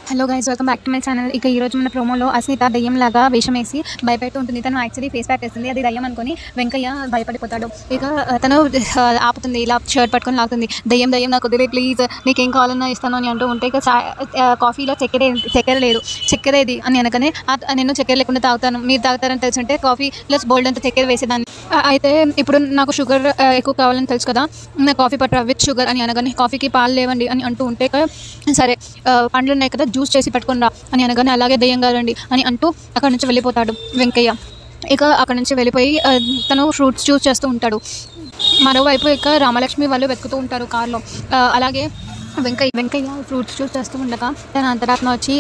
Hello guys, welcome back to my channel. ఇక ఈరోజు మన ప్రోమోలో అస్మిత దయ్యం లాగా వేషం వేసి భయపెడుతూ ఉంటుంది. తను యాక్చువల్లీ ఫేస్ ప్యాక్ వేస్తుంది, అది దయ్యం అనుకుని వెంకయ్య భయపడిపోతాడు. ఇక తను ఆపుతుంది, ఇలా షర్ట్ పట్టుకొని లాగుతుంది. దయ్యం దయ్యం నాకు వదిలే ప్లీజ్, నీకేం కావాలన్నా ఇస్తాను అని అంటూ ఉంటే ఇక కాఫీలో చక్కెర లేదు, చక్కెర ఏది అని అనగానే నేను చక్కెర లేకుండా తాగుతాను, మీరు తాగుతారని తెలుసుంటే కాఫీలో బోల్డ్ అంత చక్కెర వేసేదాన్ని. అయితే ఇప్పుడు నాకు షుగర్ ఎక్కువ కావాలని తెలుసు కదా, నా కాఫీ పట్రా విత్ షుగర్ అని అనగానే కాఫీకి పాలు లేవండి అని అంటూ ఉంటే సరే పండ్లు ఉన్నాయి కదా జ్యూస్ చేసి పట్టుకుని రా అని అనగానే అలాగే దయ్యం కాదండి అని అంటూ అక్కడ నుంచి వెళ్ళిపోతాడు వెంకయ్య. ఇక అక్కడ నుంచి వెళ్ళిపోయి తను ఫ్రూట్స్ జ్యూస్ చేస్తూ ఉంటాడు. మరోవైపు ఇక రామలక్ష్మి వాళ్ళు వెతుకుతూ ఉంటారు కార్లో. అలాగే వెంకయ్య ఫ్రూట్స్ జ్యూస్ చేస్తూ ఉండగా తన అంతరాత్మ వచ్చి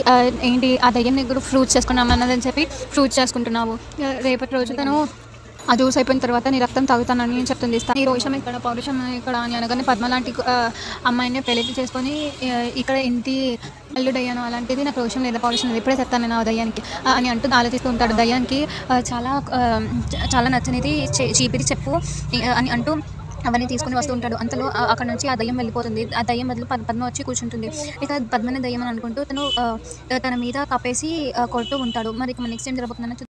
ఏంటి ఆ దయ్యం దగ్గర ఫ్రూట్స్ చేసుకున్నామన్నదని చెప్పి ఫ్రూట్స్ చేసుకుంటున్నావు, రేపటి రోజు తను ఆ జ్యూస్ అయిపోయిన తర్వాత నీ రక్తం తాగుతానని చెప్తుంది. ఈ రోషం ఇక్కడ పౌరుషం ఇక్కడ అని అనగానే పద్మ లాంటి అమ్మాయిని పెళ్లి చేసుకొని ఇక్కడ ఇంటి అల్లుడయ్యాను, అలాంటిది నాకు రోషం లేదా పౌరుషం లేదు, ఇప్పుడే చెప్తాను నేను ఆ దయ్యానికి అని అంటూ ఆలోచిస్తూ ఉంటాడు. దయ్యానికి చాలా నచ్చనిది చీపిరి చెప్పు అని అంటూ అవన్నీ తీసుకుని వస్తూ ఉంటాడు. అంతలో అక్కడ నుంచి ఆ దయ్యం వెళ్ళిపోతుంది. ఆ దయ్యం బదులు పద్మ వచ్చి కూర్చుంటుంది. ఇక పద్మని దయ్యం అని అనుకుంటూ తన మీద కప్పేసి కొడుతూ ఉంటాడు. మరి నెక్స్ట్ ఏం జరగబోతుందని